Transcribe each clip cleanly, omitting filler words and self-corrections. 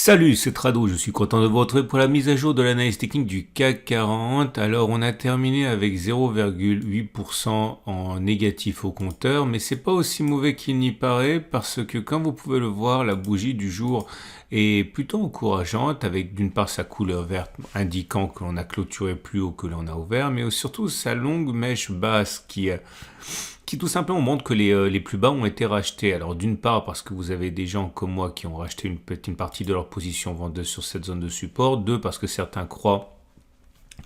Salut, c'est Trado, je suis content de vous retrouver pour la mise à jour de l'analyse technique du CAC 40. Alors on a terminé avec 0,8% en négatif au compteur, mais c'est pas aussi mauvais qu'il n'y paraît parce que comme vous pouvez le voir, la bougie du jour est plutôt encourageante avec d'une part sa couleur verte indiquant que l'on a clôturé plus haut que l'on a ouvert, mais surtout sa longue mèche basse qui tout simplement montre que les plus bas ont été rachetés. Alors d'une part parce que vous avez des gens comme moi qui ont racheté une partie de leur position vendeuse sur cette zone de support. Deux, parce que certains croient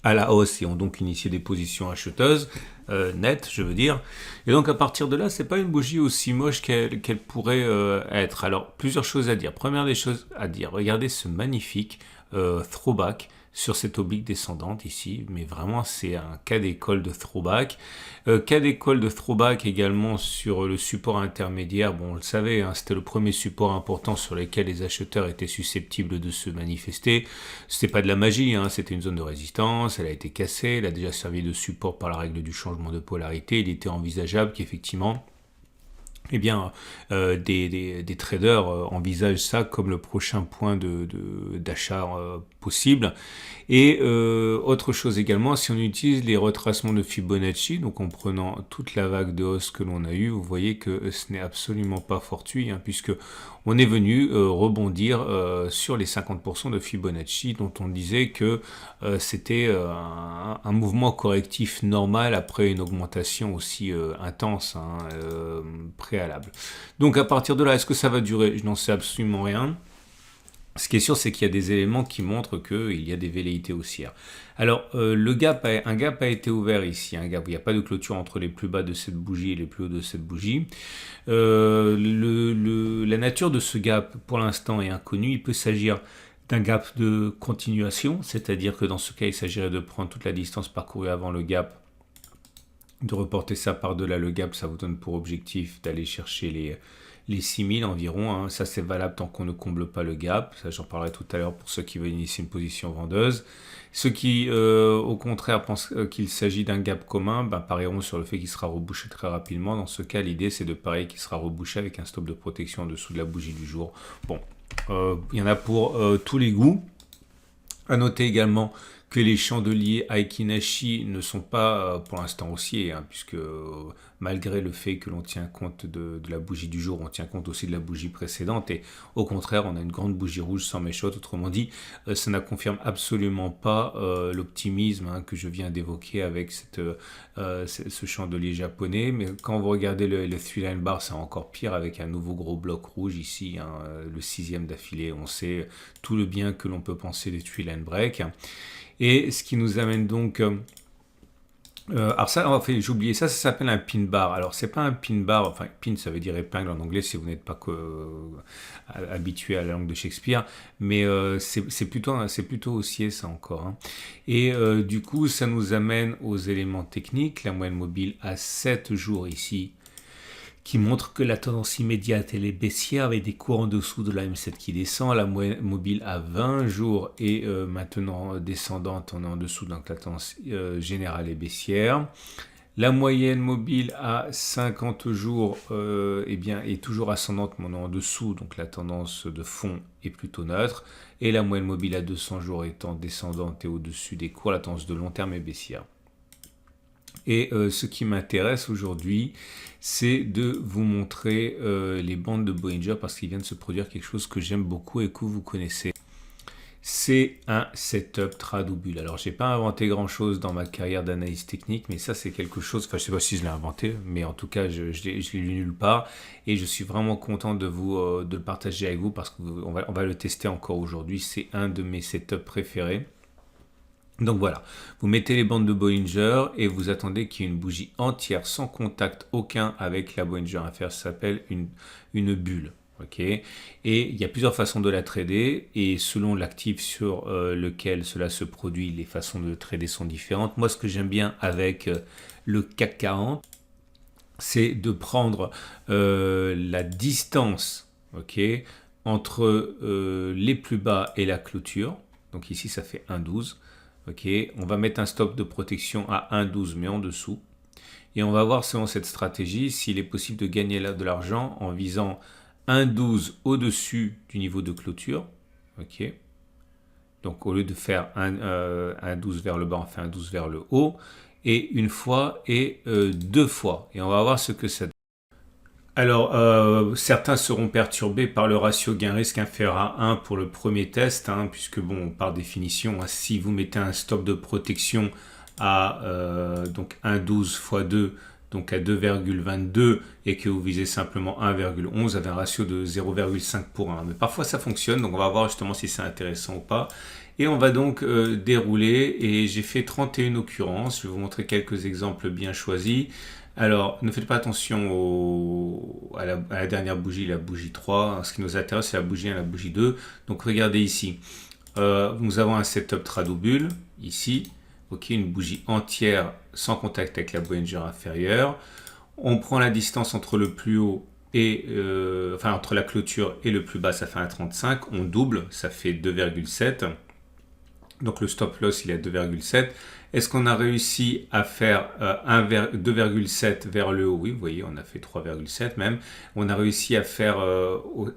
à la hausse et ont donc initié des positions acheteuses, nettes je veux dire. Et donc à partir de là, c'est pas une bougie aussi moche qu'elle pourrait être. Alors plusieurs choses à dire. Première des choses à dire, regardez ce magnifique throwback sur cette oblique descendante ici, mais vraiment c'est un cas d'école de throwback. Cas d'école de throwback également sur le support intermédiaire. Bon, on le savait, hein, c'était le premier support important sur lequel les acheteurs étaient susceptibles de se manifester. C'était pas de la magie, hein, c'était une zone de résistance, elle a été cassée, elle a déjà servi de support par la règle du changement de polarité. Il était envisageable qu'effectivement eh bien, des traders envisagent ça comme le prochain point d'achat possible. Et autre chose également, si on utilise les retracements de Fibonacci, donc en prenant toute la vague de hausse que l'on a eue, vous voyez que ce n'est absolument pas fortuit, hein, puisque on est venu rebondir sur les 50% de Fibonacci, dont on disait que c'était un mouvement correctif normal après une augmentation aussi intense, hein, préalable. Donc à partir de là, est-ce que ça va durer? Je n'en sais absolument rien. Ce qui est sûr, c'est qu'il y a des éléments qui montrent qu'il y a des velléités haussières. Alors, un gap a été ouvert ici, un gap où il n'y a pas de clôture entre les plus bas de cette bougie et les plus hauts de cette bougie. La nature de ce gap, pour l'instant, est inconnue. Il peut s'agir d'un gap de continuation, c'est-à-dire que dans ce cas, il s'agirait de prendre toute la distance parcourue avant le gap, de reporter ça par-delà le gap, ça vous donne pour objectif d'aller chercher les 6000 environ, hein. Ça c'est valable tant qu'on ne comble pas le gap, ça j'en parlerai tout à l'heure pour ceux qui veulent initier une position vendeuse. Ceux qui au contraire pensent qu'il s'agit d'un gap commun, parieront sur le fait qu'il sera rebouché très rapidement. Dans ce cas, l'idée c'est de parier qu'il sera rebouché avec un stop de protection en dessous de la bougie du jour. Bon, il y en a pour tous les goûts. À noter également que les chandeliers Aiki-Nashi ne sont pas pour l'instant haussiers, hein, puisque malgré le fait que l'on tient compte de la bougie du jour, on tient compte aussi de la bougie précédente, et au contraire, on a une grande bougie rouge sans mèche haute. Autrement dit, ça ne confirme absolument pas l'optimisme, hein, que je viens d'évoquer avec ce chandelier japonais. Mais quand vous regardez le three line bar, c'est encore pire avec un nouveau gros bloc rouge ici, hein, le 6e d'affilée. On sait tout le bien que l'on peut penser des three line break. Et ce qui nous amène donc... alors ça, en fait, j'ai oublié ça, ça s'appelle un pin bar. Alors c'est pas un pin bar, enfin pin ça veut dire épingle en anglais si vous n'êtes pas habitué à la langue de Shakespeare, mais c'est plutôt haussier ça encore, hein. Et du coup ça nous amène aux éléments techniques, la moyenne mobile à 7 jours ici, qui montre que la tendance immédiate elle est baissière avec des cours en dessous de la M7 qui descend, la moyenne mobile à 20 jours est maintenant descendante, on est en dessous, donc la tendance générale est baissière. La moyenne mobile à 50 jours est toujours ascendante, mais on est en dessous, donc la tendance de fond est plutôt neutre. Et la moyenne mobile à 200 jours étant descendante et au-dessus des cours, la tendance de long terme est baissière. Et ce qui m'intéresse aujourd'hui, c'est de vous montrer les bandes de Bollinger parce qu'il vient de se produire quelque chose que j'aime beaucoup et que vous connaissez. C'est un setup trad ou bulle. Alors, j'ai pas inventé grand-chose dans ma carrière d'analyse technique, mais ça, c'est quelque chose, enfin, je sais pas si je l'ai inventé, mais en tout cas, je l'ai lu nulle part et je suis vraiment content de le partager avec vous parce qu'on va le tester encore aujourd'hui. C'est un de mes setups préférés. Donc voilà, vous mettez les bandes de Bollinger et vous attendez qu'il y ait une bougie entière sans contact aucun avec la Bollinger inférieure. Ça s'appelle une bulle. Okay. Et il y a plusieurs façons de la trader et selon l'actif sur lequel cela se produit, les façons de trader sont différentes. Moi, ce que j'aime bien avec le CAC 40, c'est de prendre la distance, okay, entre les plus bas et la clôture. Donc ici, ça fait 1,12. Okay. On va mettre un stop de protection à 1,12 mais en dessous. Et on va voir selon cette stratégie s'il est possible de gagner de l'argent en visant 1,12 au-dessus du niveau de clôture. Ok. Donc au lieu de faire un 12 vers le bas, on fait un 12 vers le haut. Et une fois et deux fois. Et on va voir ce que ça donne. Alors, certains seront perturbés par le ratio gain-risque inférieur à 1 pour le premier test, hein, puisque, bon, par définition, hein, si vous mettez un stop de protection à donc 1,12 fois 2, donc à 2,22, et que vous visez simplement 1,11, vous avez un ratio de 0,5 pour 1. Mais parfois, ça fonctionne, donc on va voir justement si c'est intéressant ou pas. Et on va donc dérouler, et j'ai fait 31 occurrences. Je vais vous montrer quelques exemples bien choisis. Alors, ne faites pas attention à la dernière bougie, la bougie 3. Ce qui nous intéresse, c'est la bougie 1 et la bougie 2. Donc, regardez ici. Nous avons un setup Tradobule, ici. Ok, une bougie entière sans contact avec la Bollinger inférieure. On prend la distance entre le plus haut et enfin entre la clôture et le plus bas, ça fait 1,35. On double, ça fait 2,7. Donc le stop loss, il est à 2,7. Est-ce qu'on a réussi à faire 2,7 vers le haut? Oui, vous voyez, on a fait 3,7 même. On a réussi à faire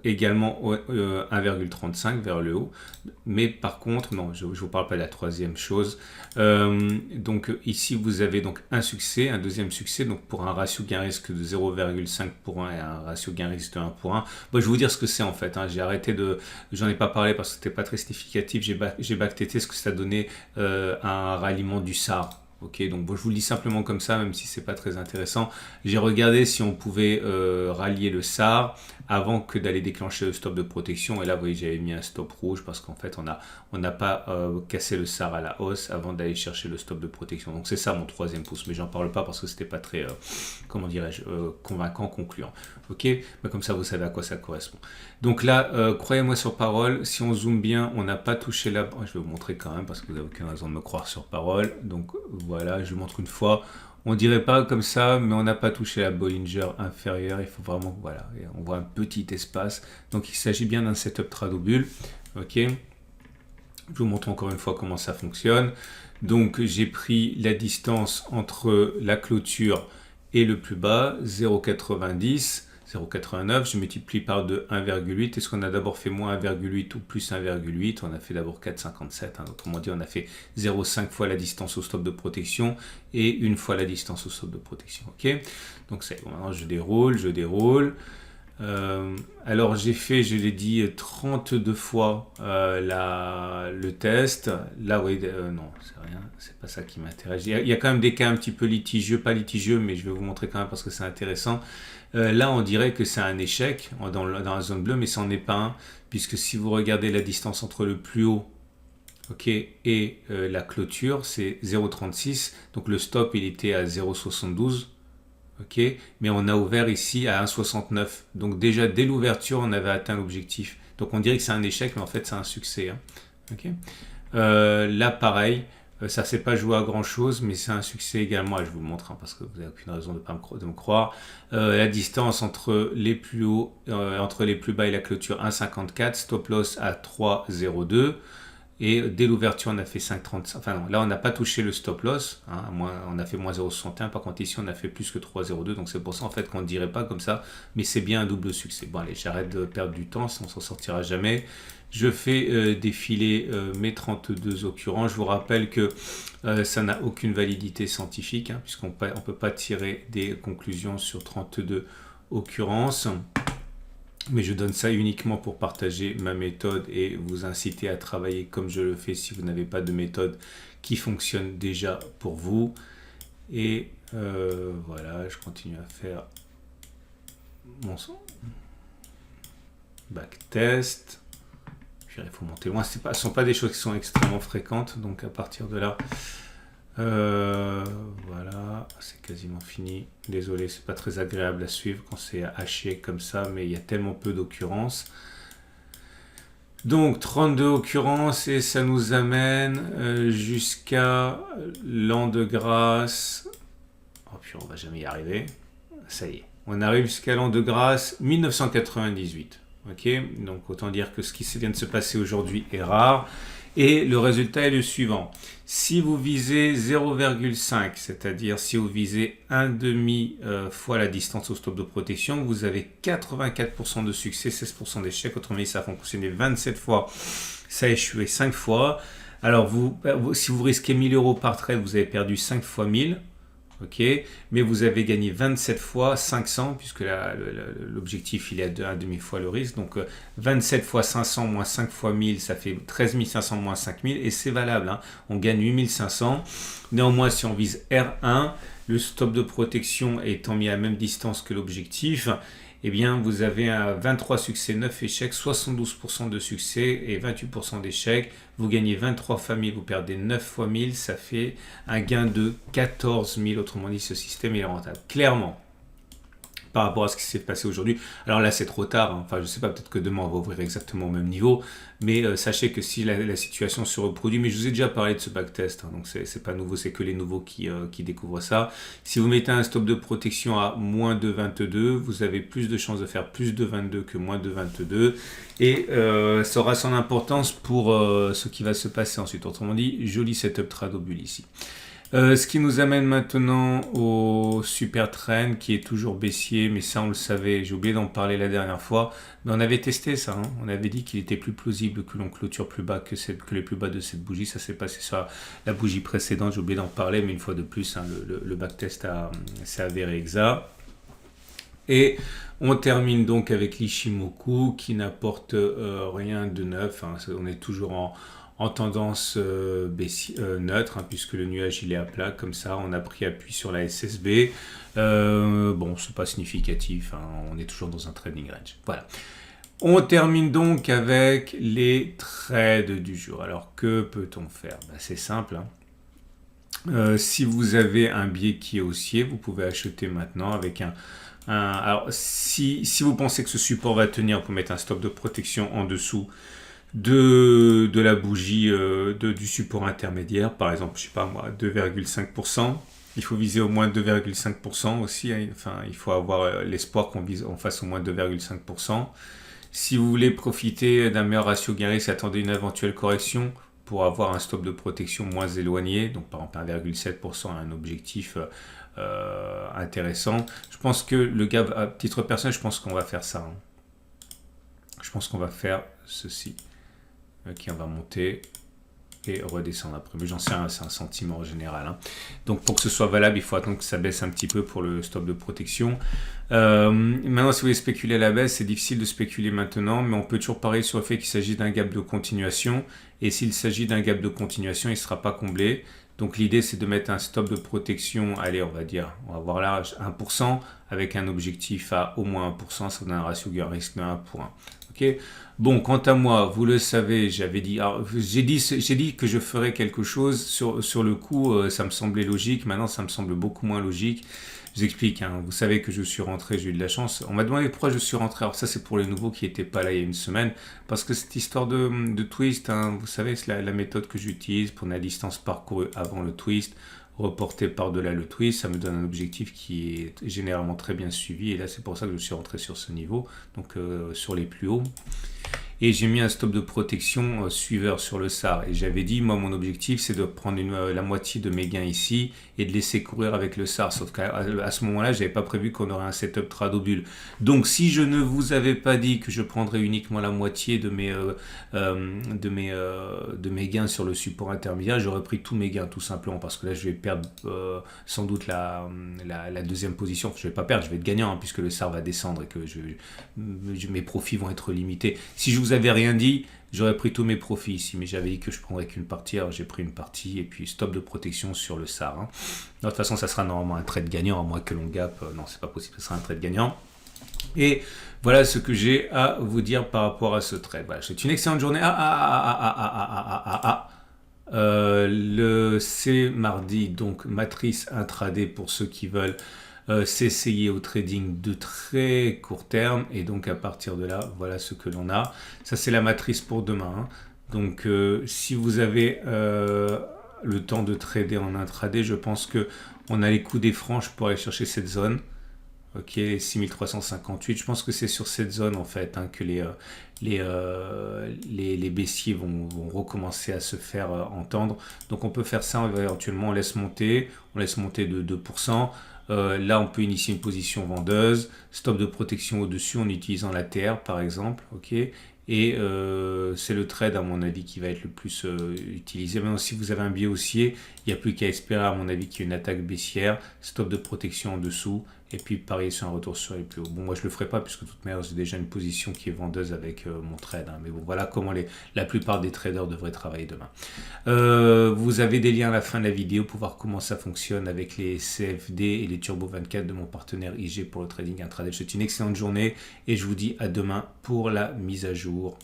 également 1,35 vers le haut. Mais par contre, non, je ne vous parle pas de la troisième chose. Donc ici, vous avez donc un succès, un deuxième succès, donc pour un ratio gain-risque de 0,5 pour 1 et un ratio gain-risque de 1 pour 1. Bon, je vais vous dire ce que c'est en fait. Hein. J'ai arrêté de... J'en ai pas parlé parce que c'était pas très significatif. J'ai backtété ce que ça donnait un ralliement du SAR. Ok, donc bon, je vous le dis simplement comme ça, même si c'est pas très intéressant. J'ai regardé si on pouvait rallier le SAR avant que d'aller déclencher le stop de protection. Et là, vous voyez, j'avais mis un stop rouge parce qu'en fait, on n'a pas cassé le SAR à la hausse avant d'aller chercher le stop de protection. Donc c'est ça mon troisième pouce, mais j'en parle pas parce que c'était pas très, comment dirais-je, convaincant, concluant. Ok, mais comme ça, vous savez à quoi ça correspond. Donc là, croyez-moi sur parole, si on zoome bien, on n'a pas touché la... Je vais vous montrer quand même parce que vous n'avez aucune raison de me croire sur parole. Donc voilà, je vous montre une fois. On dirait pas comme ça, mais on n'a pas touché la Bollinger inférieure. Il faut vraiment, voilà, on voit un petit espace. Donc il s'agit bien d'un setup Tradobule. Ok. Je vous montre encore une fois comment ça fonctionne. Donc j'ai pris la distance entre la clôture et le plus bas, 0,90. 0,89, je multiplie par 2, 1,8. Est-ce qu'on a d'abord fait moins 1,8 ou plus 1,8? On a fait d'abord 4,57. Hein. Autrement dit, on a fait 0,5 fois la distance au stop de protection et une fois la distance au stop de protection. Ok. Donc c'est bon, maintenant je déroule. Alors j'ai fait, je l'ai dit, 32 fois le test. Là, oui, non, c'est rien, c'est pas ça qui m'intéresse. Il y a quand même des cas un petit peu litigieux, pas litigieux, mais je vais vous montrer quand même parce que c'est intéressant. Là, on dirait que c'est un échec dans la zone bleue, mais ça n'en est pas un, puisque si vous regardez la distance entre le plus haut et la clôture, c'est 0,36. Donc le stop, il était à 0,72. Okay, mais on a ouvert ici à 1,69. Donc déjà, dès l'ouverture, on avait atteint l'objectif. Donc on dirait que c'est un échec, mais en fait, c'est un succès. Hein. Okay. Là, pareil. Ça ne s'est pas joué à grand chose, mais c'est un succès également. Et je vous le montre hein, parce que vous n'avez aucune raison de me croire. La distance entre les plus hauts, entre les plus bas et la clôture, 1,54. Stop loss à 3,02. Et dès l'ouverture, on a fait 5,35. Enfin non, là, on n'a pas touché le stop loss. Hein, on a fait moins 0,61. Par contre, ici, on a fait plus que 3,02. Donc c'est pour ça en fait qu'on ne dirait pas comme ça. Mais c'est bien un double succès. Bon, allez, j'arrête de perdre du temps. On s'en sortira jamais. Je fais défiler mes 32 occurrences. Je vous rappelle que ça n'a aucune validité scientifique, hein, puisqu'on ne peut pas tirer des conclusions sur 32 occurrences. Mais je donne ça uniquement pour partager ma méthode et vous inciter à travailler comme je le fais si vous n'avez pas de méthode qui fonctionne déjà pour vous. Et voilà, je continue à faire mon backtest. Il faut monter loin. Ce ne sont pas des choses qui sont extrêmement fréquentes. Donc à partir de là, voilà, c'est quasiment fini. Désolé, c'est pas très agréable à suivre quand c'est haché comme ça, mais il y a tellement peu d'occurrences. Donc 32 occurrences et ça nous amène jusqu'à l'an de grâce. Oh puis on va jamais y arriver. Ça y est, on arrive jusqu'à l'an de grâce 1998. Ok, donc autant dire que ce qui vient de se passer aujourd'hui est rare. Et le résultat est le suivant. Si vous visez 0,5, c'est-à-dire si vous visez un demi fois la distance au stop de protection, vous avez 84% de succès, 16% d'échec. Autrement dit, ça a fonctionné 27 fois, ça a échoué 5 fois. Alors, si vous risquez 1000 euros par trade, vous avez perdu 5 fois 1000. Ok, mais vous avez gagné 27 fois 500 puisque l'objectif il est à demi-fois le risque. Donc 27 fois 500 moins 5 fois 1000, ça fait 13 500 moins 5000 et c'est valable. Hein. On gagne 8500. Néanmoins, si on vise R1, le stop de protection étant mis à la même distance que l'objectif, eh bien vous avez un 23 succès, 9 échecs, 72% de succès et 28% d'échecs. Vous gagnez 23 fois 1000, vous perdez 9 fois 1000, ça fait un gain de 14 000. Autrement dit, ce système est rentable. Clairement, par rapport à ce qui s'est passé aujourd'hui. Alors là, c'est trop tard. Hein. Enfin, je ne sais pas, peut-être que demain, on va ouvrir exactement au même niveau. Mais sachez que si la situation se reproduit, mais je vous ai déjà parlé de ce backtest, hein, donc c'est pas nouveau, c'est que les nouveaux qui découvrent ça. Si vous mettez un stop de protection à moins de 22, vous avez plus de chances de faire plus de 22 que moins de 22. Et ça aura son importance pour ce qui va se passer ensuite. Autrement dit, joli setup Tradobule ici. Ce qui nous amène maintenant au super trend qui est toujours baissier, mais ça on le savait, j'ai oublié d'en parler la dernière fois, mais on avait testé ça, hein. On avait dit qu'il était plus plausible que l'on clôture plus bas que les plus bas de cette bougie, ça s'est passé sur la bougie précédente, j'ai oublié d'en parler, mais une fois de plus, hein, le backtest s'est avéré exact. Et on termine donc avec l'Ishimoku qui n'apporte rien de neuf, hein. On est toujours en tendance neutre, hein, puisque le nuage il est à plat, comme ça on a pris appui sur la SSB. Bon, c'est pas significatif, hein, on est toujours dans un trading range. Voilà. On termine donc avec les trades du jour. Alors que peut-on faire? C'est simple. Hein. Si vous avez un biais qui est haussier, vous pouvez acheter maintenant avec alors si vous pensez que ce support va tenir, vous pouvez mettre un stop de protection en dessous de la bougie du support intermédiaire, par exemple, je sais pas moi, 2,5%. Il faut viser au moins 2,5% aussi. Hein. Enfin, il faut avoir l'espoir qu'on fasse au moins 2,5%. Si vous voulez profiter d'un meilleur ratio gain-risque, attendez une éventuelle correction pour avoir un stop de protection moins éloigné. Donc, par exemple, 1,7%, un objectif intéressant. Je pense que le gap, à titre personnel, je pense qu'on va faire ça. Hein. Je pense qu'on va faire ceci. Ok, on va monter et redescendre après. Mais j'en sais rien, c'est un sentiment en général. Hein. Donc pour que ce soit valable, il faut attendre que ça baisse un petit peu pour le stop de protection. Maintenant, si vous voulez spéculer à la baisse, c'est difficile de spéculer maintenant, mais on peut toujours parier sur le fait qu'il s'agit d'un gap de continuation. Et s'il s'agit d'un gap de continuation, il ne sera pas comblé. Donc l'idée, c'est de mettre un stop de protection, allez, on va voir là, 1%, avec un objectif à au moins 1%, ça donne un ratio gain-risque de 1 pour 1. Okay. Bon, quant à moi, vous le savez, j'ai dit que je ferais quelque chose sur le coup, ça me semblait logique. Maintenant, ça me semble beaucoup moins logique. Je vous explique. Hein, vous savez que je suis rentré, j'ai eu de la chance. On m'a demandé pourquoi je suis rentré. Alors ça, c'est pour les nouveaux qui n'étaient pas là il y a une semaine, parce que cette histoire de twist, hein, vous savez, c'est la méthode que j'utilise pour la distance parcourue avant le twist. Reporté par-delà le twist, ça me donne un objectif qui est généralement très bien suivi. Et là, c'est pour ça que je suis rentré sur ce niveau, donc sur les plus hauts. Et j'ai mis un stop de protection suiveur sur le SAR. Et j'avais dit, moi, mon objectif, c'est de prendre la moitié de mes gains ici et de laisser courir avec le SAR. Sauf qu'à ce moment-là, je n'avais pas prévu qu'on aurait un setup Tradobule. Donc, si je ne vous avais pas dit que je prendrais uniquement la moitié de mes gains sur le support intermédiaire, j'aurais pris tous mes gains, tout simplement. Parce que là, je vais perdre sans doute la deuxième position. Enfin, je ne vais pas perdre, je vais être gagnant, hein, puisque le SAR va descendre et que mes profits vont être limités. Si je vous avais rien dit, j'aurais pris tous mes profits ici, mais j'avais dit que je prendrais qu'une partie, alors j'ai pris une partie, et puis stop de protection sur le SAR. Hein. De toute façon, ça sera normalement un trade gagnant, à moins que l'on gap, non, c'est pas possible, ça sera un trade gagnant. Et voilà ce que j'ai à vous dire par rapport à ce trade. Voilà, je vous souhaite une excellente journée. C'est mardi, donc matrice intraday pour ceux qui veulent s'essayer au trading de très court terme, et donc à partir de là, voilà ce que l'on a. Ça, c'est la matrice pour demain. Hein. Donc, si vous avez le temps de trader en intraday, je pense que on a les coups des franges pour aller chercher cette zone. Ok, 6358, je pense que c'est sur cette zone en fait hein, que les baissiers vont recommencer à se faire entendre. Donc on peut faire ça éventuellement, on laisse monter de 2%. Là, on peut initier une position vendeuse, stop de protection au-dessus en utilisant la TR par exemple. Ok, et c'est le trade à mon avis qui va être le plus utilisé. Maintenant, si vous avez un biais haussier, il n'y a plus qu'à espérer à mon avis qu'il y ait une attaque baissière, stop de protection en dessous et puis parier sur un retour sur les plus hauts. Bon, moi je le ferai pas puisque de toute manière j'ai déjà une position qui est vendeuse avec mon trade. Hein. Mais bon, voilà comment la plupart des traders devraient travailler demain. Vous avez des liens à la fin de la vidéo pour voir comment ça fonctionne avec les CFD et les Turbo 24 de mon partenaire IG pour le trading intraday. Je vous souhaite une excellente journée et je vous dis à demain pour la mise à jour.